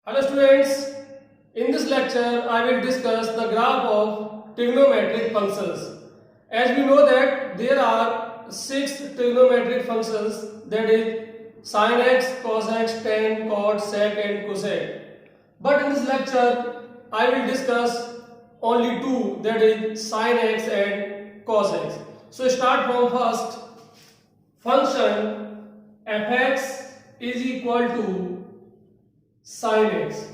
Hello students, in this lecture I will discuss the graph of trigonometric functions. As we know that there are 6 trigonometric functions, that is sin x, cos x, tan, cot, sec and cosec. But in this lecture I will discuss only 2, that is sin x and cos x. So start from first. Function fx is equal to sin x.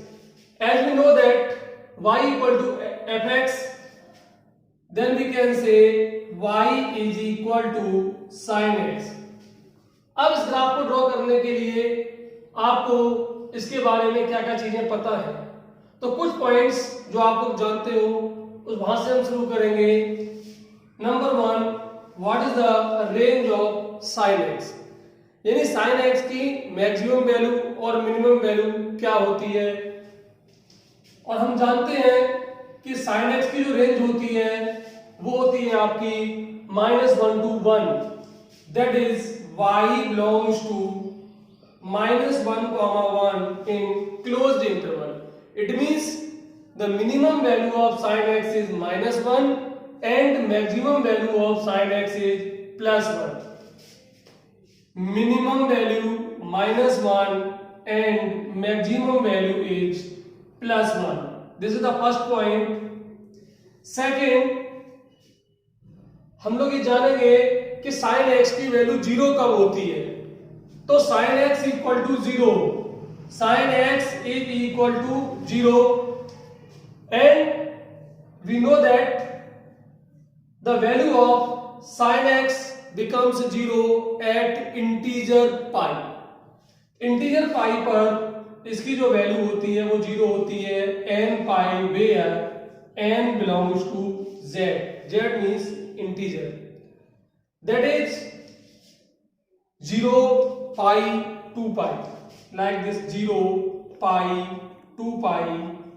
As we know that y equal to fx, then we can say y is equal to sin x. अब इस graph को draw करने के लिए आपको इसके बारे में क्या क्या चीजें पता है, तो कुछ पॉइंट्स जो आप लोग जानते हो उस वहां से हम शुरू करेंगे. Number 1, what is the range of sin x, यानी sin x की मैक्सिमम वैल्यू और मिनिमम वैल्यू क्या होती है. और हम जानते हैं कि sin x की जो रेंज होती है वो होती है आपकी -1 to 1, that is y belongs to -1, 1 in closed interval. It means the minimum value of sin x is -1 and maximum value of sin x is +1. Minimum value -1 and maximum value is +1. This is the first point. Second, हम लोग ये जानेंगे कि sin x की value 0 कब होती है. तो sin x equal to 0, sin x is equal to 0 and we know that the value of sin x becomes 0 at integer pi. Integer पाई पर इसकी जो वैल्यू होती है वो 0 होती है n pi where n belongs to z. z means integer, that is 0 pi 2 pi, like this 0 pi 2 pi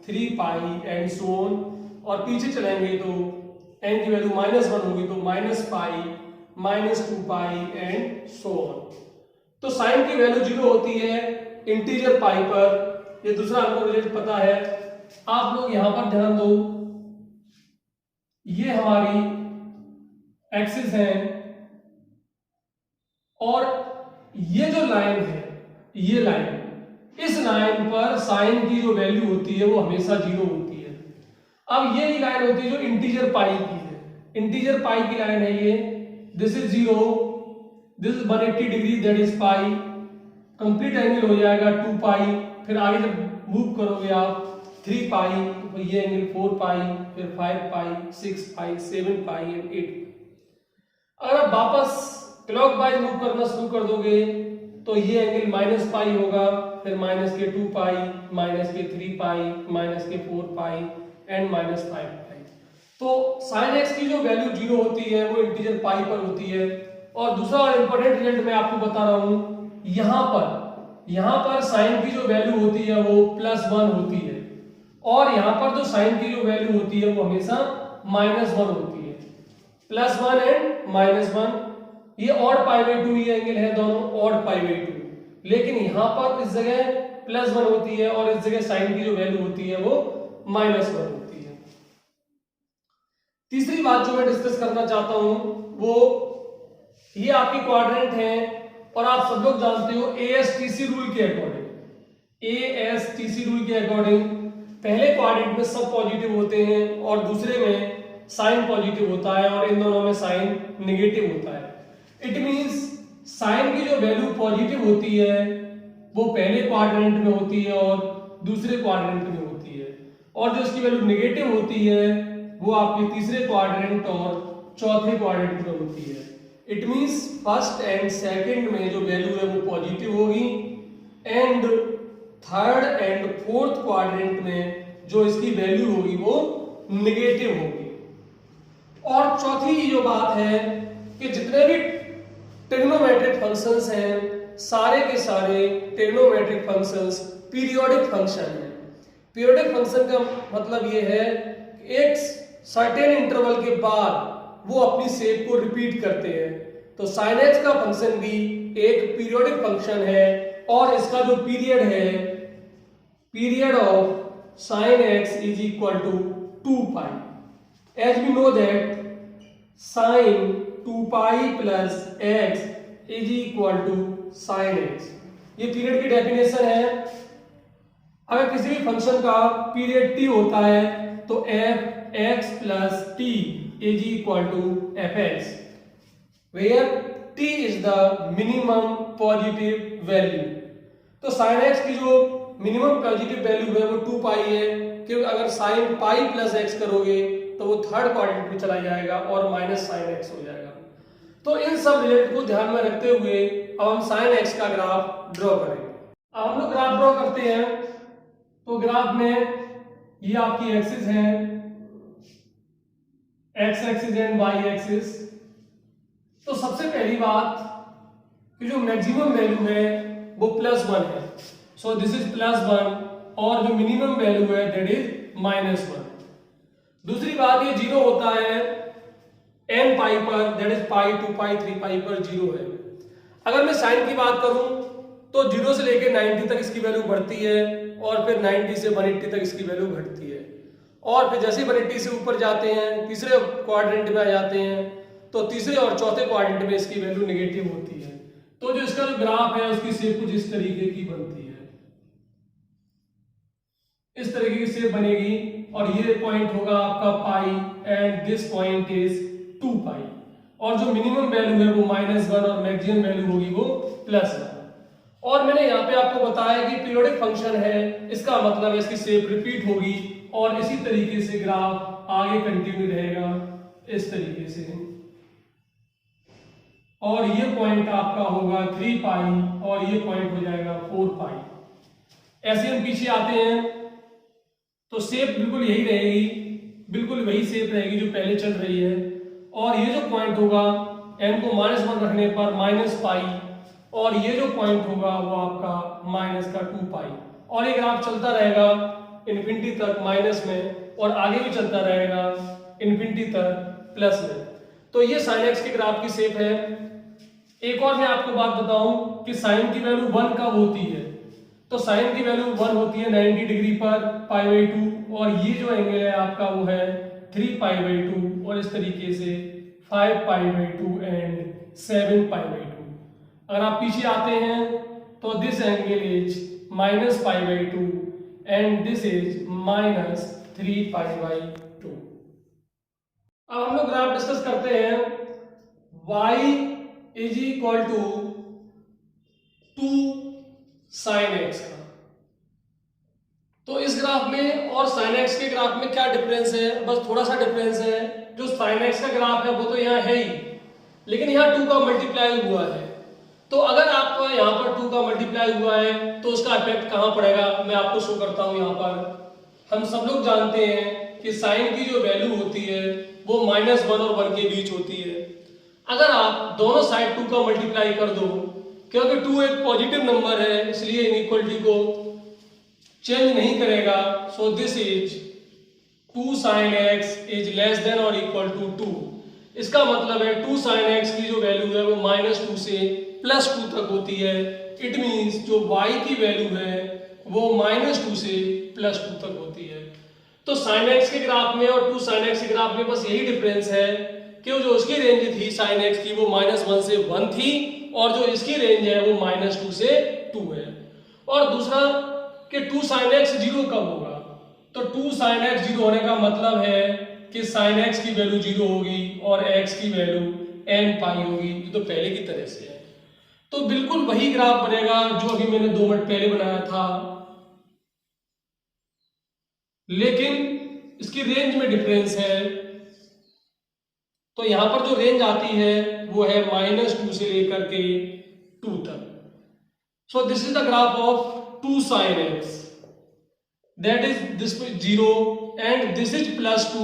3 pi and so on. और पीछे चलेंगे तो n की वैल्यू -1 होगी तो -pi -2 pi and so on. तो साइन की वैल्यू 0 होती है इंटीजर पाई पर. ये दूसरा हमको रिजल्ट पता है. आप लोग यहां पर ध्यान दो, ये हमारी एक्सिस है और ये जो लाइन है, ये लाइन, इस लाइन पर साइन की जो वैल्यू होती है वो हमेशा 0 होती है. अब ये लाइन होती है जो इंटीजर पाई की है. इंटीजर पाई की लाइन है ये. This is 0, this is 180 degree, that is pi. Complete angle हो जाएगा 2 पाई. फिर आगे जब मूव करोगे आप 3 पाई तो ये एंगल 4 पाई, फिर 5 पाई, 6 पाई, 7 पाई एंड 8. अगर आप वापस क्लॉकवाइज मूव करना शुरू कर दोगे तो ये एंगल -पाई होगा, फिर -2 पाई, -3 पाई, -4 पाई एंड -5 पाई. तो sin x की जो वैल्यू 0 होती है वो इंटीजर पाई पर होती है. और दूसरा और इंपॉर्टेंट रिजल्ट मैं आपको बता रहा हूं, यहां पर साइन की जो वैल्यू होती है वो +1 होती है और यहां पर जो साइन की जो वैल्यू होती है वो हमेशा -1 होती है. +1 एंड -1, ये ऑड π/2 ये एंगल है, दोनों ऑड π/2. लेकिन यहां पर इस जगह +1 होती है और इस जगह साइन की जो वैल्यू होती है वो -1 होती है. तीसरी बात जो मैं डिस्कस करना चाहता हूं वो ये आपकी क्वाड्रेंट है और आप सब लोग जानते हो ASTC रूल के अकॉर्डिंग, ASTC रूल के अकॉर्डिंग पहले क्वाड्रेंट में सब पॉजिटिव होते हैं और दूसरे में साइन पॉजिटिव होता है और इन दोनों में साइन नेगेटिव होता है. इट मींस साइन की जो वैल्यू पॉजिटिव होती है वो पहले क्वाड्रेंट में होती है और दूसरे क्वाड्रेंट में होती है, और जो इसकी वैल्यू नेगेटिव होती है वो आपके तीसरे क्वाड्रेंट और चौथे क्वाड्रेंट में होती है. It means first and second में जो वैल्यू है वो पॉजिटिव होगी and third and fourth quadrant में जो इसकी वैल्यू होगी वो नेगेटिव होगी. और चौथी जो बात है कि जितने भी ट्रिग्नोमेट्रिक फंक्शंस हैं सारे के सारे ट्रिग्नोमेट्रिक फंक्शंस पीरियोडिक फंक्शन हैं. पीरियोडिक फंक्शन का मतलब ये है कि एक सर्टेन इंटरवल के बाद वो अपनी शेप को रिपीट करते हैं. तो sin x का फंक्शन भी एक पीरियोडिक फंक्शन है और इसका जो पीरियड है period of sin x is equal to 2 pi. As we know that sin 2 pi plus x is equal to sin x. ये पीरियड की डेफिनेशन है. अगर किसी भी फंक्शन का पीरियड t होता है तो f x plus t is equal to fx, where t is the minimum positive value. तो sin x की जो मिनिमम पॉजिटिव वैल्यू है वो 2 पाई है, क्योंकि अगर sin पाई प्लस x करोगे तो वो थर्ड क्वाड्रेंट में चला जाएगा और माइनस sin x हो जाएगा. तो इन सब रिजल्ट को ध्यान में रखते हुए अब हम sin x का ग्राफ ड्रॉ करेंगे. अब हम लोग ग्राफ ड्रॉ करते हैं. तो ग्राफ में ये आपकी एक्सिस है, x axis and y axis. तो सबसे पहली बात कि जो मैक्सिमम वैल्यू है वो +1 है. सो दिस इज +1 और जो मिनिमम वैल्यू है दैट इज -1. दूसरी बात ये 0 होता है n पाई पर, दैट इज पाई 2 पाई 3 पाई पर 0 है. अगर मैं साइन की बात करूं तो 0 से लेकर 90 तक इसकी वैल्यू बढ़ती है और फिर 90 से 180 तक इसकी वैल्यू घटती है. और फिर जैसे 180 से ऊपर जाते हैं, तीसरे क्वाड्रेंट में आ जाते हैं, तो तीसरे और चौथे क्वाड्रेंट में इसकी वैल्यू नेगेटिव होती है. तो जो इसका जो ग्राफ है उसकी शेप कुछ इस तरीके की बनती है. इस तरीके की शेप बनेगी और ये पॉइंट होगा आपका पाई एंड दिस पॉइंट इज 2 पाई. और जो मिनिमम वैल्यू है वो -1 और मैक्सिमम वैल्यू होगी वो +1. और मैंने यहाँ पे आपको बताया कि पीरियोडिक फंक्शन है, इसका मतलब है इसकी शेप रिपीट होगी और इसी तरीके से ग्राफ आगे कंटिन्यू रहेगा इस तरीके से. और ये पॉइंट आपका होगा 3 पाई और ये पॉइंट हो जाएगा 4 पाई. ऐसे हम पीछे आते हैं तो शेप बिल्कुल यही रहेगी, बिल्कुल वही शेप रहेगी जो पहले चल रही है. और ये जो पॉइंट होगा n को -1 रखने पर -पाई और ये जो पॉइंट होगा वो आपका -2 पाई. और ये ग्राफ चलता रहेगा इन्फिनिटी तक माइनस में और आगे भी चलता रहेगा इन्फिनिटी तक प्लस में. तो ये sin x के ग्राफ की शेप है. एक और मैं आपको बात बताऊं कि sin की वैल्यू 1 कब होती है. तो sin की वैल्यू 1 होती है 90 डिग्री पर π/2 और ये जो एंगल है आपका वो है 3 π/2 और इस तरीके से 5 π/2 एंड 7 π/2. अगर आप पीछे आते हैं तो this angle is -π/2 and this is -3 π/2. अब हम लोग ग्राफ डिस्कस करते हैं. y is equal to 2 sin x का. तो इस ग्राफ में और sin x के ग्राफ में क्या डिफरेंस है? बस थोड़ा सा डिफरेंस है. जो sin x का ग्राफ है वो तो यहाँ है ही, लेकिन यहाँ 2 का मल्टीप्लाई हुआ है. तो अगर आपका यहाँ पर 2 का मल्टीप्लाई हुआ है तो उसका इफेक्ट कहाँ पड़ेगा मैं आपको शो करता हूँ. यहाँ पर हम सब लोग जानते हैं कि साइन की जो वैल्यू होती है वो -1 और 1 के बीच होती है. अगर आप दोनों साइड 2 का मल्टीप्लाई कर दो, क्योंकि 2 एक पॉजिटिव नंबर है इसलिए इनइक्वलिटी को चेंज नहीं करेगा. So this is 2 sin x is less than और इक्वल टू 2. इसका मतलब है 2 sin x की जो वैल्यू है वो -2 से +2 तक होती है. इट मींस जो y की वैल्यू है वो -2 से +2 तक होती है. तो sin x के ग्राफ में और 2 sin x के ग्राफ में बस यही डिफरेंस है कि जो उसकी रेंज थी sin x की वो -1 से 1 थी और जो इसकी रेंज है वो -2 से 2 है. और दूसरा कि 2 sin x 0 कब होगा? तो 2 sin x 0 होने का मतलब है कि sin x की वैल्यू 0 होगी और x की वैल्यू n पाई होगी. ये तो पहले की तरह से है. तो बिल्कुल वही ग्राफ बनेगा जो अभी मैंने 2 मिनट पहले बनाया था, लेकिन इसकी रेंज में डिफरेंस है. तो यहां पर जो रेंज आती है वो है -2 से लेकर के 2 तक. So this is the graph of 2 sin x, that is this 0 and this is +2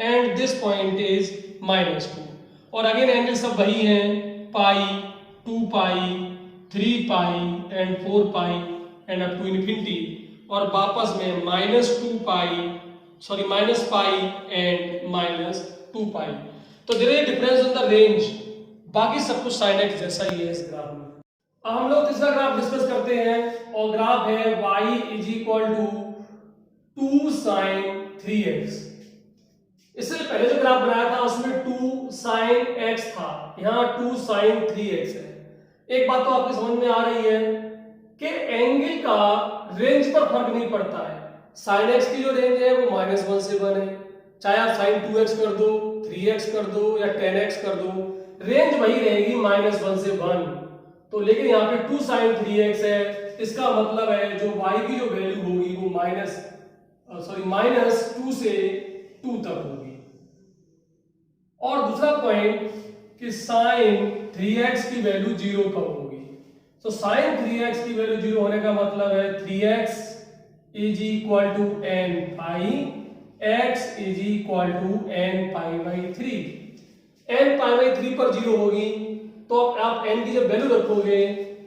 and this point is -2. और अगेन एंगल सब वही हैं, pi 2 pi 3 pi and 4 pi and up to infinity. और वापस में -2 पाई सॉरी -पाई एंड -2 पाई. तो there is difference in the range. बाकी सब कुछ sin x जैसा ही है इस ग्राफ में. अब हम लोग तीसरा ग्राफ डिस्कस करते हैं और ग्राफ है y is equal to 2 sin 3x। इससे पहले जो ग्राफ बनाया था उसमें 2 sin x था, यहाँ 2 sin 3x है। एक बात तो आपकी समझ में आ रही है कि एंगल का रेंज पर फर्क नहीं पड़ता है। sin x की जो रेंज है वो -1 से 1 है, चाहे आप sin 2x कर दो, 3x कर दो या 10x कर दो, रेंज वही रहेगी -1 से 1। तो लेकिन यहाँ पे 2 sin 3x है, इसका मतलब है जो y की जो वैल्यू होगी वो -2 से 2 तक होगी। और दूसरा पॉइंट कि sin 3x की वैल्यू 0 कब होगी। तो sin 3x की वैल्यू 0 होने का मतलब है 3x is equal to n pi, x is equal to n pi by 3। n pi by 3 पर 0 होगी तो आप n की जब वैल्यू रखोगे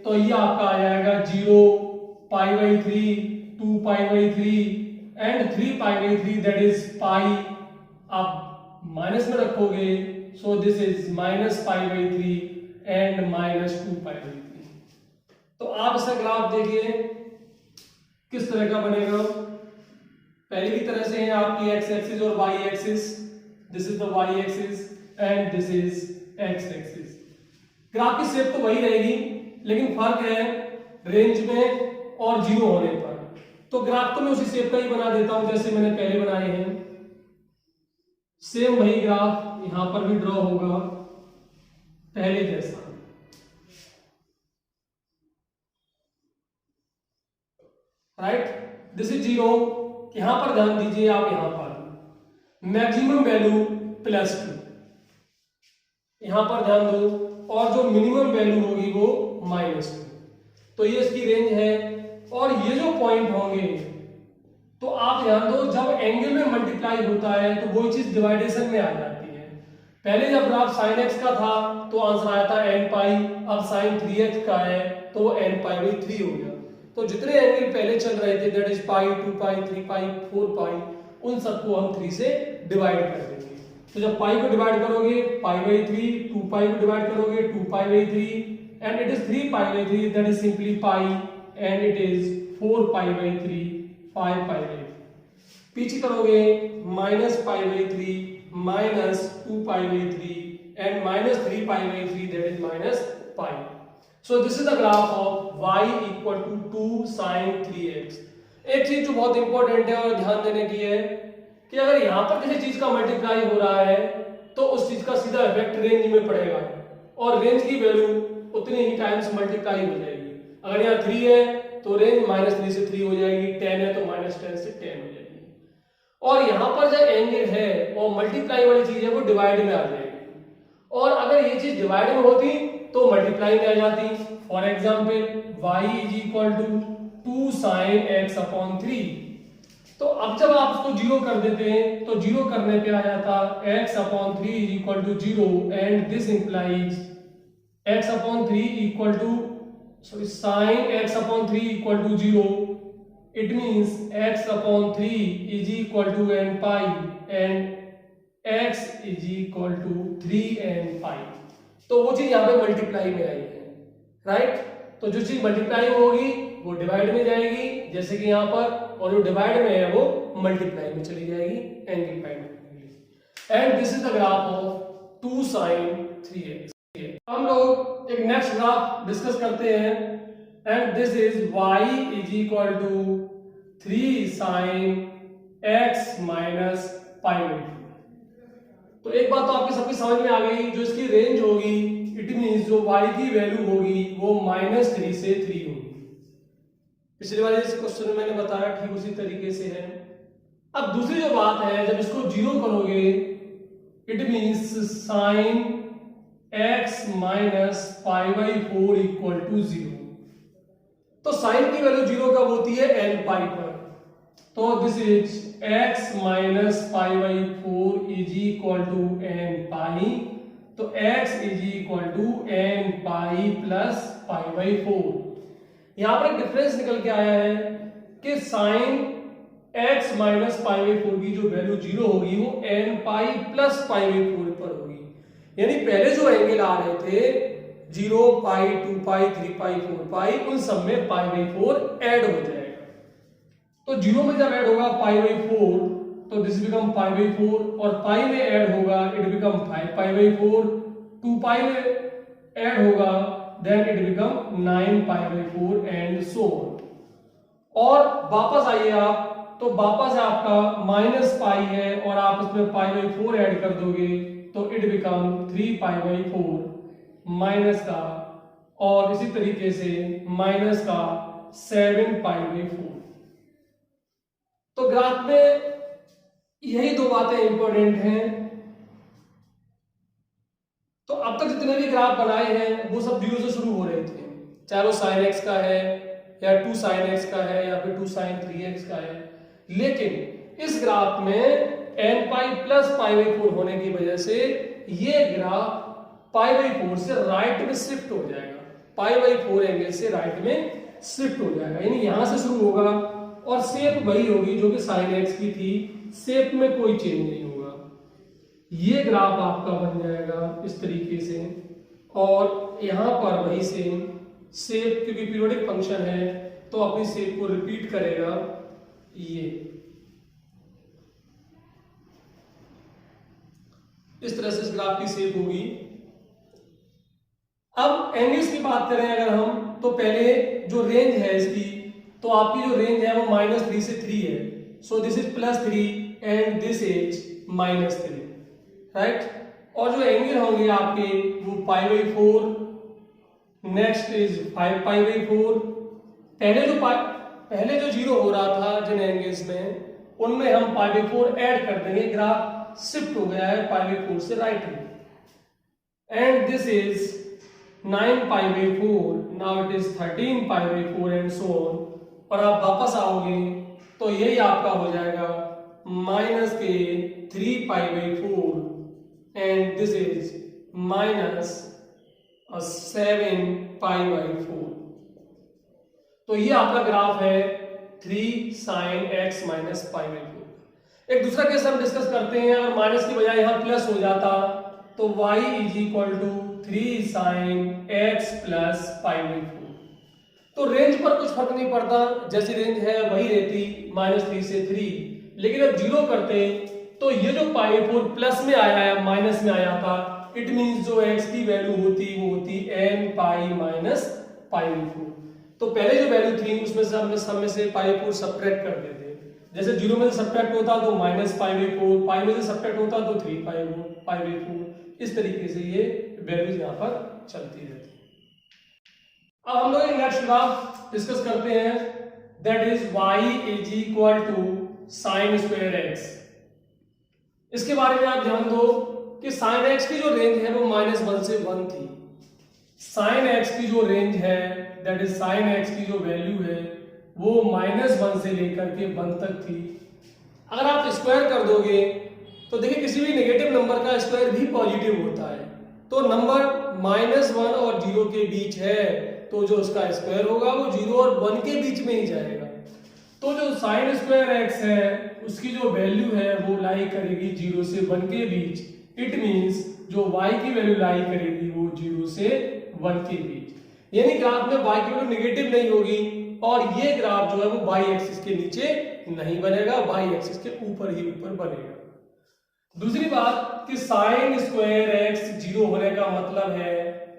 तो ये आपका आ जाएगा 0, पाई by 3, 2 pi by 3 and 3 pi by 3 that is pi. आप माइनस में रखोगे so this is minus pi by 3 and -2 pi by 3। तो आप इसका ग्राफ देखिए किस तरह का बनेगा। पहले की तरह से है आपकी x एक्सिस और y axis, this is the y axis and this is x axis. Graph की शेप तो वही रहेगी लेकिन फर्क है रेंज में और 0 होने पर। तो ग्राफ तो मैं उसी शेप का ही बना देता हूं जैसे मैंने पहले बनाए हैं। सेम वही ग्राफ यहां पर भी ड्रॉ होगा पहले जैसा। Right, this is 0। यहां पर ध्यान दीजिए आप, यहां पर मैक्सिमम वैल्यू +2, यहां पर ध्यान दो, और जो मिनिमम वैल्यू होगी वो -2। तो ये इसकी रेंज है। और ये जो पॉइंट होंगे तो आप ध्यान दो, जब एंगल में मल्टीप्लाई होता है तो वो चीज डिवाइडेशन में आ जाती है। पहले जब ग्राफ sin x का था तो आंसर आया था n पाई, अब sin 3x का है तो वो n पाई बाई 3 हो गया। तो जितने एंगल पहले चल रहे थे दैट इज पाई, 2 पाई, 3 पाई, 4 पाई, उन सबको हम 3 से डिवाइड कर देंगे। तो जब पाई को डिवाइड करोगे पाई बाई 3, 2 पाई को डिवाइड करोगे 2 पाई by 3 and it is 3 pi by 3 that is simply pi and it is 4 pi by 3, 5 pi by 3। पीछे करोगे -पाई by 3, -2 pi by 3 and -3 pi by 3 that is -pi. So this is the graph of y equal to 2 sin 3x। एक चीज जो बहुत important है और ध्यान देने की है कि अगर यहां पर किसी चीज का मल्टीप्लाई हो रहा है तो उस चीज का सीधा इफेक्ट रेंज में पड़ेगा और रेंज की वैल्यू उतनी ही टाइम्स मल्टीप्लाई हो जाएगी। अगर यहाँ 3 है तो रेंज -3 से 3 हो जाएगी, 10 है तो -10 से 10 हो जाएगी। और यहाँ पर जो एंगल है और मल्टीप्लाई वाली चीज है वो डिवाइड में आ जाएगी, और अगर ये चीज डिवाइड में होती तो मल्टीप्लाई में आ जाती। For example y is equal to 2 sin x upon 3। तो अब जब आप उसको 0 कर देते हैं तो 0 करने पे आ जाता x upon 3 is equal to 0 and this implies x upon 3 equal to sin x upon 3 equal to 0। It means x upon 3 is equal to n pi and x is equal to 3n pi. तो वो चीज यहाँ पे multiply में आई है। Right, तो जो चीज मल्टीप्लाई में होगी वो डिवाइड में जाएगी जैसे कि यहाँ पर, और जो डिवाइड में है वो मल्टीप्लाई में चली जाएगी, एंगल फाइंड करेंगे। And this is the graph of 2 sin 3x। हम लोग एक नेक्स्ट ग्राफ डिस्कस करते हैं and this is y is equal to 3 sin x minus pi by 2। तो एक बात तो आपकी सबकी समझ में आ गई, जो इसकी रेंज होगी इट मींस जो y की वैल्यू होगी वो -3 से 3 होगी। पिछले वाले क्वेश्चन में मैंने बताया ठीक उसी तरीके से है। अब दूसरी जो बात है, जब इसको 0 करोगे it means sin x minus pi by 4 equal to 0। तो sin की वैल्यू 0 कब होती है? n पाई पर। तो this is x minus pi by 4 is equal to n pi. तो x is equal to n pi plus pi by 4। यहां पर एक डिफरेंस निकल के आया है कि sin x minus pi by 4 की जो वैल्यू 0 होगी वो n pi plus pi by 4 पर होगी। यानी पहले जो एंगल आ रहे थे 0, पाई, 2 पाई, 3 पाई, 4 पाई, उन सब में π/4 ऐड हो जाएगा। तो 0 में जब ऐड होगा π/4 तो दिस बिकम π/4, और पाई में ऐड होगा इट बिकम 5π/4, 2 पाई में ऐड होगा then it become 9π/4 and so on. और वापस आइए आप, तो वापस आपका -पाई है और आप इसमें π/4 ऐड कर दोगे तो इट बिकम 3π/4 माइनस का, और इसी तरीके से माइनस का 7π/4। तो ग्राफ में यही दो बातें इंपॉर्टेंट हैं। तो अब तक जितने भी ग्राफ बनाए हैं वो सब 0 से शुरू हो रहे थे, चाहे वो sin x का है या 2 sin x का है या फिर 2 sin 3x का है। लेकिन इस ग्राफ में nπ प्लस π/4 होने की वजह से ये ग्राफ π/4 से राइट में शिफ्ट हो जाएगा, π/4 एंगल से राइट में शिफ्ट हो जाएगा, यानी यहां से शुरू होगा और शेप वही होगी जो कि sin x की थी, शेप में कोई चेंज नहीं होगा। ये ग्राफ आपका बन जाएगा इस तरीके से, और यहां पर वही सेम शेप, क्योंकि पीरियोडिक फंक्शन है तो अपनी शेप को रिपीट करेगा। ये इस तरह से इस ग्राफ की शेप होगी। अब एंगल्स की बात करें अगर हम, तो पहले जो रेंज है इसकी, तो आपकी जो रेंज है वो -3 से 3 है, so this is +3 and this is -3, right. और जो एंगल होंगे आपके वो π/4, नेक्स्ट इज 5π/4। पहले जो 0 हो रहा था जिन एंगल्स में, उनमें हम π/4 ऐड कर देंगे, ग्राफ शिफ्ट हो गया है π/4 से राइट में, and this is 9π/4, now it is 13π/4 and so on. और आप वापस आओगे तो यही आपका हो जाएगा -3π/4 एंड दिस इज -7π/4। तो ये आपका ग्राफ है 3 sin x - π/4। एक दूसरा केस हम डिस्कस करते हैं, अगर माइनस की बजाय यहां प्लस हो जाता तो y = 3 sin x + π/4। तो रेंज पर कुछ फर्क नहीं पड़ता, जैसी रेंज है वही रहती, -3 से 3। लेकिन अब 0 करते तो ये जो π/4 प्लस में आया है माइनस में आया था, इट मींस जो x की वैल्यू होती वो होती nπ - π/4। तो पहले जो वैल्यू थी उसमें से हमने सब में से π/4 सब्ट्रैक्ट कर देते, जैसे 0 में से सब्ट्रैक्ट होता तो -π/4, पाई में से सब्ट्रैक्ट होता तो 3π/4। इस तरीके से ये वैल्यूज यहाँ पर चलती रहती। अब हम लोग नेक्स्ट ग्राफ डिस्कस करते हैं, that is y = sin² x। इसके बारे में आप ध्यान दो कि sin x की जो रेंज है वो -1 से 1 थी। sin x की जो रेंज है, दैट इज sin x की जो वैल्यू है वो -1 से लेकर के 1 तक थी। अगर आप स्क्वायर कर दोगे तो देखिए किसी भी नेगेटिव नंबर का स्क्वायर भी पॉजिटिव होता है, तो नंबर -1 और 0 के बीच है तो जो उसका स्क्वायर होगा वो 0 और 1 के बीच में ही जाएगा। तो जो sin² x है उसकी जो वैल्यू है वो लाई करेगी 0 से 1 के बीच। इट मींस जो y की वैल्यू लाई करेगी वो 0 से 1 के बीच, यानी ग्राफ में y की वैल्यू नेगेटिव नहीं होगी, और ये ग्राफ जो है वो y एक्सिस के नीचे नहीं बनेगा, y एक्सिस के ऊपर ही ऊपर बनेगा। दूसरी बात कि sin² x 0 होने का मतलब है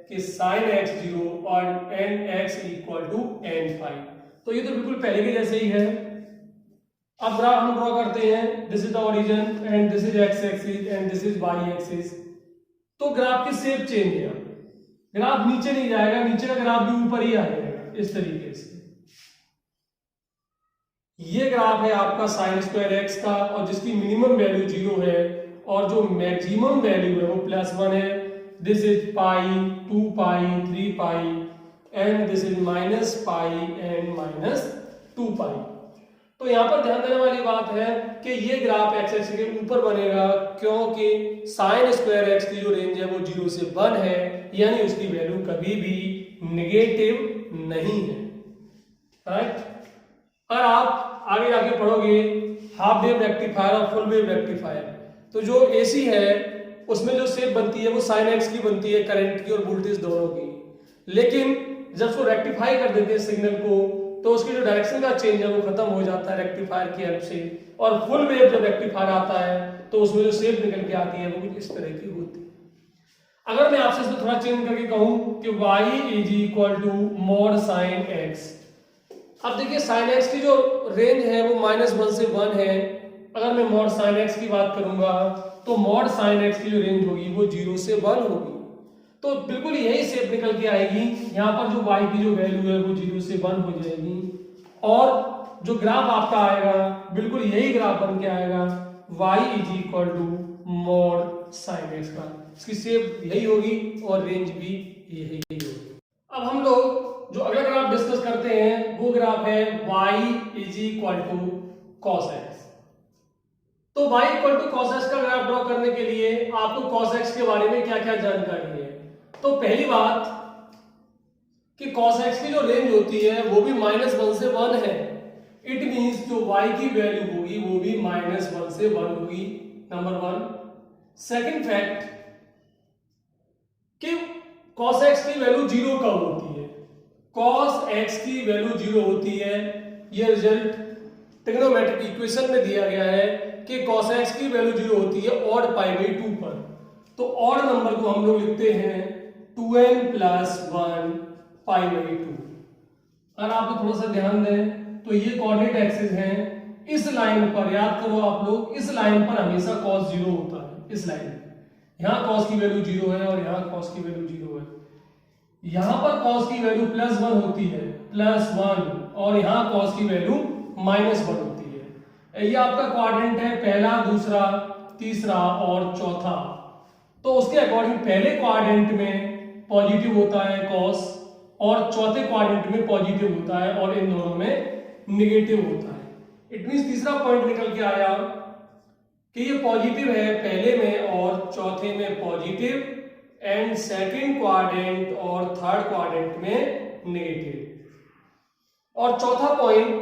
कि sin x 0 और nx = nπ। तो ये तो बिल्कुल पहले के जैसे ही है। अब ग्राफ हम ड्रॉ करते हैं, this is the origin and this is x axis and this is y axis. तो ग्राफ की शेप चेंज है, ग्राफ नीचे नहीं जाएगा, नीचे का ग्राफ भी ऊपर ही आ जाएगा इस तरीके से। ये ग्राफ है आपका sin² x का, और जिसकी मिनिमम वैल्यू 0 है और जो मैक्सिमम वैल्यू है वो +1 है। This is π, 2π, 3π and this is -π and -2π। तो यहां पर ध्यान देने वाली बात है कि ये ग्राफ x एक्सिस के ऊपर बनेगा, क्योंकि sin² x की जो रेंज है वो 0 से 1 है, यानी उसकी वैल्यू कभी भी नेगेटिव नहीं है, राइट। और आप आगे जाके पढ़ोगे हाफ वेव रेक्टिफायर और फुल वेव रेक्टिफायर, तो जो AC है उसमें जो शेप बनती है वो sin x की बनती है, करंट की और वोल्टेज दोनों की। लेकिन जब उसको रेक्टिफाई कर देते हैं सिग्नल को, तो उसकी जो डायरेक्शन का चेंज है वो खत्म हो जाता है रेक्टिफायर की हेल्प से, और फुल वेव जब रेक्टिफायर आता है तो उसमें जो शेप निकल के आती है वो कुछ इस तरह की होती है। अगर मैं आपसे इसमें थोड़ा चेंज करके कहूं कि y is equal to mod sine x, अब देखिए साइन x की जो रेंज है वो -1 से 1 है। अगर मैं मॉड साइन x की बात करूंगा तो मॉड साइन x की जो रेंज होगी वो 0 से 1 होगी, तो बिल्कुल यही शेप निकल के आएगी। यहाँ पर जो y की जो वैल्यू है वो 0 से 1 हो जाएगी, और जो ग्राफ आपका आएगा बिल्कुल यही ग्राफ बन के आएगा, y is equal to mod sine x का। इसकी शेप यही होगी और रेंज भी यही होगी। अब हम लोग जो अगला ग्राफ डिस्कस करते हैं वो ग्राफ है y is equal to cos x। तो y equal to cos x का ग्राफ ड्रॉ करने के लिए आपको cos x के बारे में क्या क्या जानकारी है। तो पहली बात कि cos x की जो रेंज होती है वो भी -1 से 1 है। इट मींस जो y की वैल्यू होगी वो भी -1 से 1 होगी, नंबर 1। सेकंड फैक्ट कि cos x की वैल्यू 0 कब होती है। cos x की वैल्यू 0 होती है, ये रिजल्ट ट्रिग्नोमेट्रिक इक्वेशन में दिया गया है कि cos x की वैल्यू 0 होती है ऑड π/2 पर। तो ऑड नंबर को हम लोग लिखते हैं 2n + 1 π/2। अगर आप थोड़ा सा ध्यान दें तो ये कोऑर्डिनेट एक्सिस हैं, इस लाइन पर याद करो आप लोग, इस लाइन पर हमेशा cos 0 होता है। इस लाइन यहाँ cos की वैल्यू 0 है और यहाँ cos की वैल्यू 0 है। यहाँ पर cos की वैल्यू +1 होती है, +1, और यहाँ cos की वैल्यू -1 होती है। ये आपका क्वाड्रेंट है, पहला, दूसरा, तीसरा और चौथा। तो उसके अकॉर्डिंग पहले क्वाड्रेंट में पॉजिटिव होता है cos, और चौथे क्वाड्रेंट में पॉजिटिव होता है, और इन दोनों में नेगेटिव होता है। इट मींस तीसरा पॉइंट निकल के आया कि ये पॉजिटिव है पहले में और चौथे में पॉजिटिव, एंड सेकंड क्वाड्रेंट और थर्ड क्वाड्रेंट में नेगेटिव। और चौथा पॉइंट,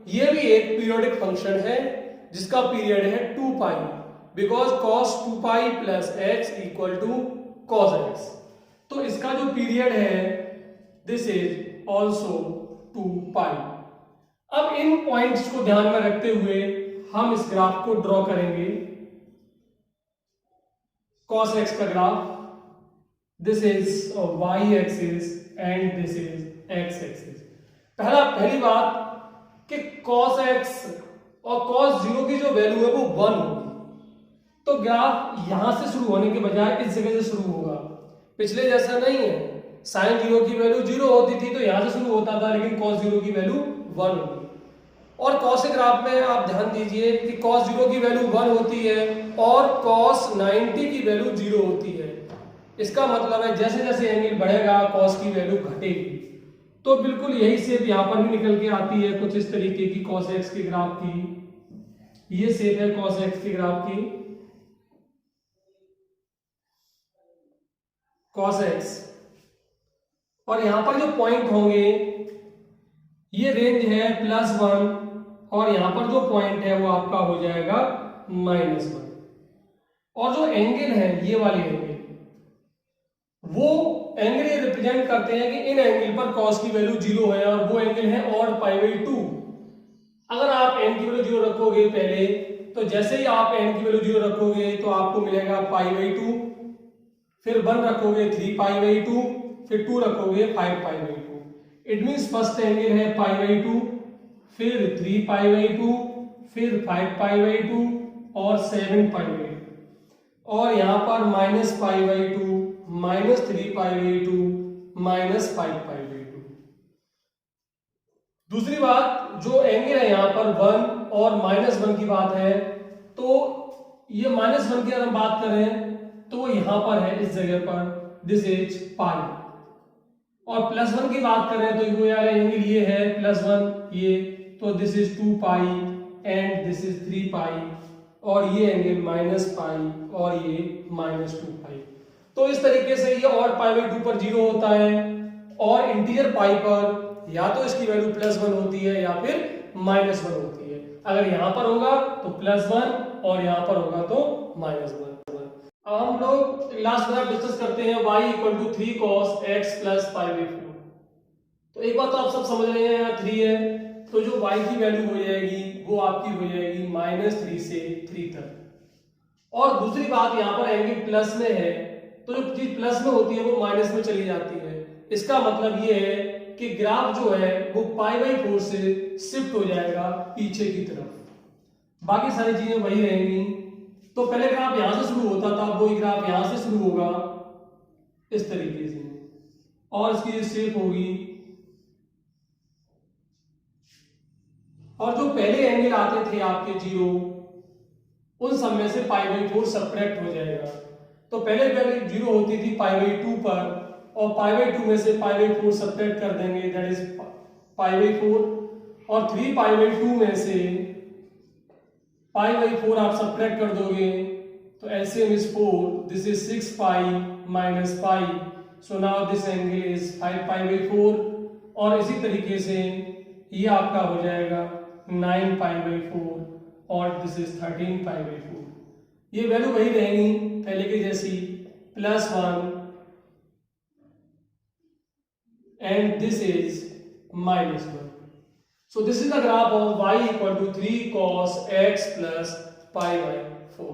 ये भी एक पीरियोडिक फंक्शन है जिसका पीरियड है 2π, because cos 2π + x = cos x। तो इसका जो पीरियड है दिस इज ऑल्सो 2π। अब इन पॉइंट्स को ध्यान में रखते हुए हम इस ग्राफ को ड्रॉ करेंगे, cos x का graph. This is y axis and this is x axis. पहली बात कि cos x और cos 0 की जो वैल्यू है वो 1 होगी, तो ग्राफ यहां से शुरू होने के बजाय इस जगह से शुरू होगा। पिछले जैसा नहीं है, sin 0 की वैल्यू 0 होती थी तो यहां से शुरू होता था, लेकिन cos 0 की वैल्यू 1 होगी। और cos के ग्राफ में आप ध्यान दीजिए कि cos 0 की वैल्यू 1 होती है और cos 90 की वैल्यू 0 होती है। इसका मतलब है जैसे जैसे एंगल बढ़ेगा cos की वैल्यू घटेगी। तो बिल्कुल यही शेप यहां पर भी निकल के आती है कुछ इस तरीके की cos x के ग्राफ की। ये शेप है cos x के ग्राफ की, cos x। और यहां पर जो पॉइंट होंगे ये रेंज है +1, और यहां पर जो पॉइंट है वो आपका हो जाएगा -1। और जो एंगल है ये वाले एंगल, वो एंगल ये रिप्रेजेंट करते हैं कि इन एंगल पर cos की वैल्यू 0 है, और वो एंगल है ऑड π/2। अगर आप n की वैल्यू 0 रखोगे पहले, तो जैसे ही आप n की वैल्यू 0 रखोगे तो आपको मिलेगा π/2, फिर 1 रखोगे 3π/2, फिर 2 रखोगे 5π/2। इट मींस फर्स्ट एंगल है π/2, फिर 3π/2, फिर 5π/2 और 7π/2, और यहां पर -π/2, -3π/2, -5π/2। दूसरी बात, जो एंगल है यहां पर 1 और -1 की बात है, तो ये -1 की अगर हम बात करें तो वो यहां पर है इस जगह पर, दिस इज π। और +1 की बात करें तो वो यार एंगल ये है +1 ये, तो this is 2π and this is 3π, और ये एंगल -π और ये -2π। तो इस तरीके से ये और π/2 पर 0 होता है, और इंटीजर पाई पर या तो इसकी वैल्यू +1 होती है या फिर -1 होती है। अगर यहां पर होगा तो +1 और यहां पर होगा तो -1। अब हम लोग लास्ट ग्राफ डिस्कस करते हैं y equal to 3 cos x plus pi by 4। तो एक बात तो आप सब समझ रहे हैं, यहाँ 3 है तो जो y की वैल्यू हो जाएगी वो आपकी हो जाएगी -3 से 3 तक। और दूसरी बात, यहाँ पर एंगल प्लस में है तो जो चीज प्लस में होती है वो माइनस में चली जाती है। इसका मतलब ये है कि ग्राफ जो है वो पाई बाई 4 से शिफ्ट हो जाएगा पीछे की तरफ। बाकी सारी चीजें वही रहेंगी। तो पहले ग्राफ यहां से शुरू होता था, वही ग्राफ यहां से शुरू होगा इस तरीके से, और इसकी जो शेप होगी, और जो पहले एंगल आते थे आपके 0, उन सब में से पाई बाई 4 सब्ट्रैक्ट हो जाएगा। तो पहले वैल्यू 0 होती थी पाई बाई 2 पर, और पाई बाई 2 में से पाई बाई 4 सब्ट्रैक्ट कर देंगे, दैट इज पाई बाई 4। और 3 पाई बाई 2 में से पाई बाई 4 आप सब्ट्रैक्ट कर दोगे तो LCM is 4, this is 6 pi minus pi, so now this angle is 5 pi by 4। और इसी तरीके से ये आपका हो जाएगा 9 पाई बाई 4, और दिस इज 13 पाई बाई 4। ये वैल्यू वही रहेंगी पहले की जैसी, +1 and this is -1. So this is the graph of y equal to 3 cos x plus pi by 4.